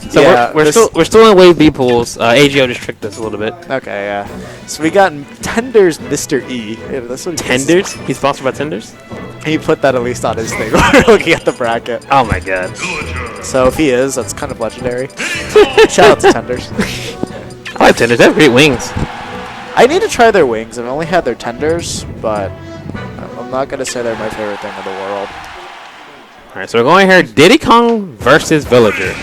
So yeah, we're still in wave B pools. AGO just tricked us a little bit. Okay, yeah. So we got Tenders Mr.E. Yeah, that's what Tenders? He's sponsored by Tenders? He put that at least on his thing. We're looking at the bracket. Oh my god. So if he is, that's kind of legendary. Shout out to Tenders. I like Tenders. They have great wings. I need to try their wings. I've only had their Tenders, but I'm not going to say they're my favorite thing in the world. Alright, so we're going here. Diddy Kong versus Villager.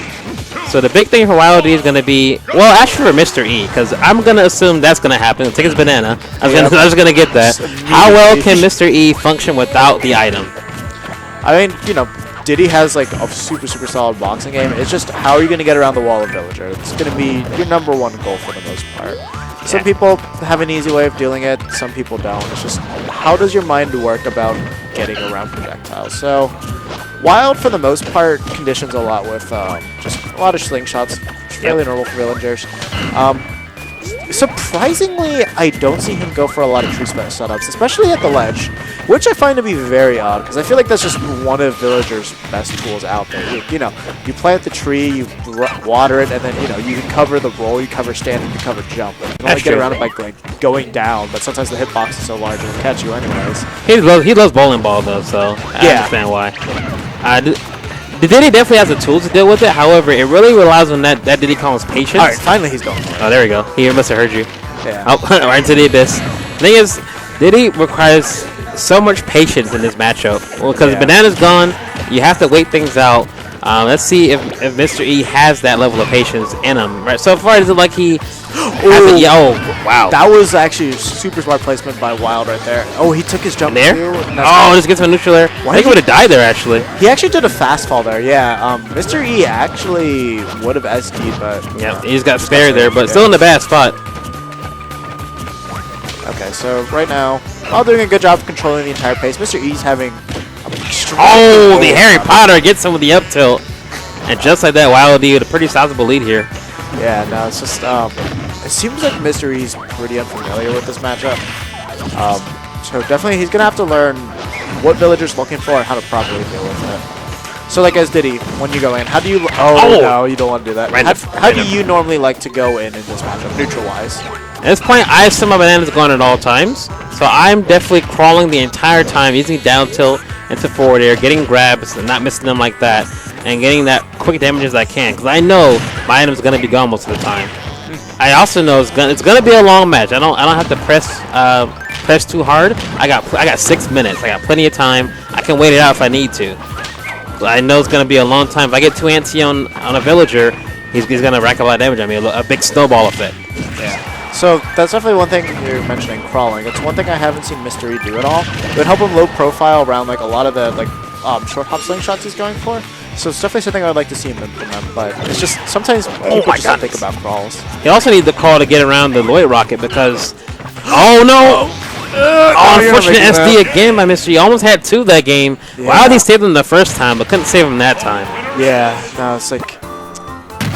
So the big thing for YLD is going to be, well, actually for Mr.E, because I'm going to assume that's going to happen. Take his banana. I was going to get that. How well can Mr.E function without the item? I mean, you know, Diddy has like a super solid boxing game. It's just how are you going to get around the wall of Villager? It's going to be your #1 goal for the most part. Some people have an easy way of dealing it. Some people don't. It's just how does your mind work about getting around projectiles? So Wild, for the most part, conditions a lot with just a lot of slingshots. It's fairly normal for villagers. Surprisingly, I don't see him go for a lot of tree setups, especially at the ledge, which I find to be very odd, because I feel like that's just one of Villager's best tools out there. You know, you plant the tree, you water it, and then, you know, you can cover the roll, you cover stand, and you cover jump. You can only get around it by going down, but sometimes the hitbox is so large it'll catch you anyways. He loves bowling ball, though, so I understand why. Diddy definitely has the tools to deal with it. However, it really relies on that Diddy Kong's patience. All right, finally he's going. Oh, there we go. He must have heard you. Yeah. Oh, right into the abyss. The thing is, Diddy requires so much patience in this matchup. Well, because Banana's gone, you have to wait things out. Let's see if Mr.E has that level of patience in him. Right. So far, it look like he. Wow. That was actually a super smart placement by Wild right there. Oh, he took his jump there. Just gets him a neutral there. I think he would have died there actually. He actually did a fast fall there. Yeah. Mr.E actually would have SD'd, but yeah, he's got spared there, but still in the bad spot. Okay, so right now, Wild doing a good job of controlling the entire pace. Mr.E's having the Harry Potter gets him with the up tilt. And just like that, YLD with a pretty sizable lead here. Yeah, no, it's just, it seems like Mr.E's pretty unfamiliar with this matchup. So definitely he's going to have to learn what Villager's looking for and how to properly deal with it. So like as Diddy, when you go in, how do you, no, you don't want to do that. How do you normally like to go in this matchup, neutral-wise? At this point, I assume my banana's gone at all times. So I'm definitely crawling the entire time, using down tilt into forward air, getting grabs and not missing them like that, and getting that quick damage as I can, because I know my item's gonna be gone most of the time. I also know it's gonna be a long match. I don't have to press too hard. I got 6 minutes. I got plenty of time. I can wait it out if I need to. But I know it's gonna be a long time. If I get too antsy on a villager, he's gonna rack a lot of damage on me. A big snowball effect. Yeah. So that's definitely one thing you're mentioning, crawling. It's one thing I haven't seen Mr.E do at all. It would help him low profile around like a lot of the short hop slingshots he's going for. So it's definitely something I would like to see him implement, but it's just sometimes people just don't think about crawls. He also needs the crawl to get around the Lloyd rocket because unfortunate SD again by Mr.E. Almost had 2 that game. Yeah. Wow, he saved him the first time, but couldn't save him that time. Yeah, no, it's like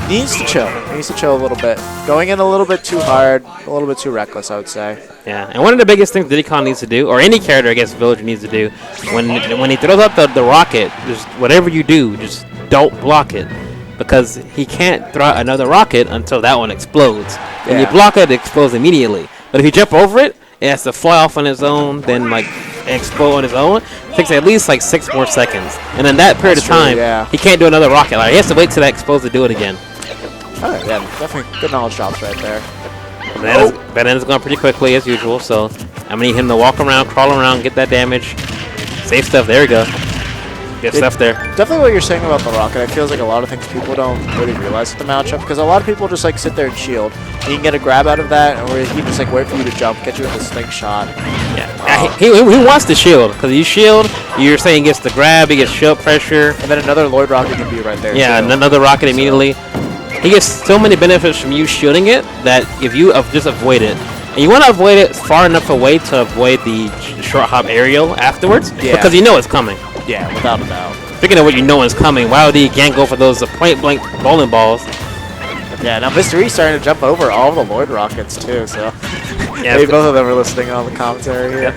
needs to chill. He needs to chill a little bit. Going in a little bit too hard, a little bit too reckless, I would say. Yeah, and one of the biggest things Diddy Kong needs to do, or any character I guess Villager needs to do, when he throws out the rocket, just whatever you do, just don't block it. Because he can't throw out another rocket until that one explodes. When you block it, it explodes immediately. But if you jump over it, it has to fly off on its own, then explode on its own. It takes at least 6 more seconds. And in that period of time, he can't do another rocket. He has to wait till that explodes to do it again. Oh, yeah, definitely good knowledge drops right there. Banana's going pretty quickly as usual, so I'm going to need him to walk around, crawl around, get that damage. Safe stuff, there we go. Good stuff there. Definitely what you're saying about the rocket, it feels like a lot of things people don't really realize with the matchup, because a lot of people just sit there and shield. You can get a grab out of that, or he can just wait for you to jump, get you with a slingshot. Yeah, he wants to shield, because you shield, you're saying he gets the grab, he gets shield pressure. And then another Lloyd rocket can be right there. Yeah, and another rocket immediately. He gets so many benefits from you shielding it that if you just avoid it, and you want to avoid it far enough away to avoid the short hop aerial afterwards, because you know it's coming. Yeah, without a doubt. Speaking of what you know is coming, YLD can't go for those point blank bowling balls. Yeah, now Mr.E's starting to jump over all the Lloyd rockets too, so maybe both of them are listening on the commentary here.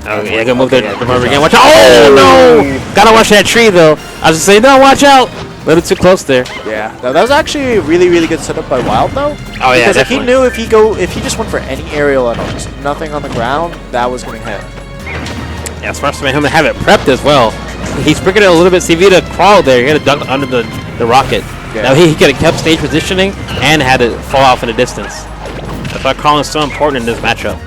Oh yeah, gonna move the over again. Watch out! Oh no! Gotta watch that tree though. I was just saying, no, watch out! A little too close there. Yeah, no, that was actually a really, really good setup by Wild though. Oh yeah, because definitely. he knew if he just went for any aerial at all, just nothing on the ground, that was going to hit. Yeah, smart for him to have it prepped as well. He's breaking it a little bit. CV to crawl there. He had to dunk under the rocket. Yeah. Now he could have kept stage positioning and had it fall off in the distance. That's why crawling is so important in this matchup.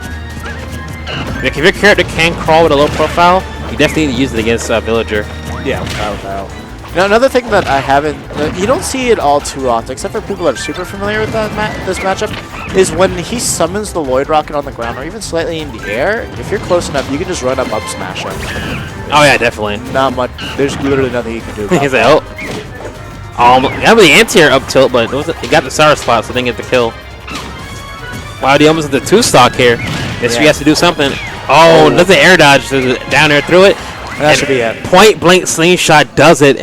Like, if your character can crawl with a low profile, you definitely need to use it against Villager. Yeah, without. Now another thing that I haven't, you don't see it all too often, except for people that are super familiar with this matchup, is when he summons the Lloyd Rocket on the ground or even slightly in the air. If you're close enough, you can just run up smash him. Oh yeah, definitely. Not much. There's literally nothing you can do. About He's that. like, oh. Got the anti-air up tilt, but he got the sour spot, so didn't get the kill. YLD almost at the 2-stock here. Guess he has to do something. Oh, does the air dodge down there through it. That should be it. Point blank slingshot does it.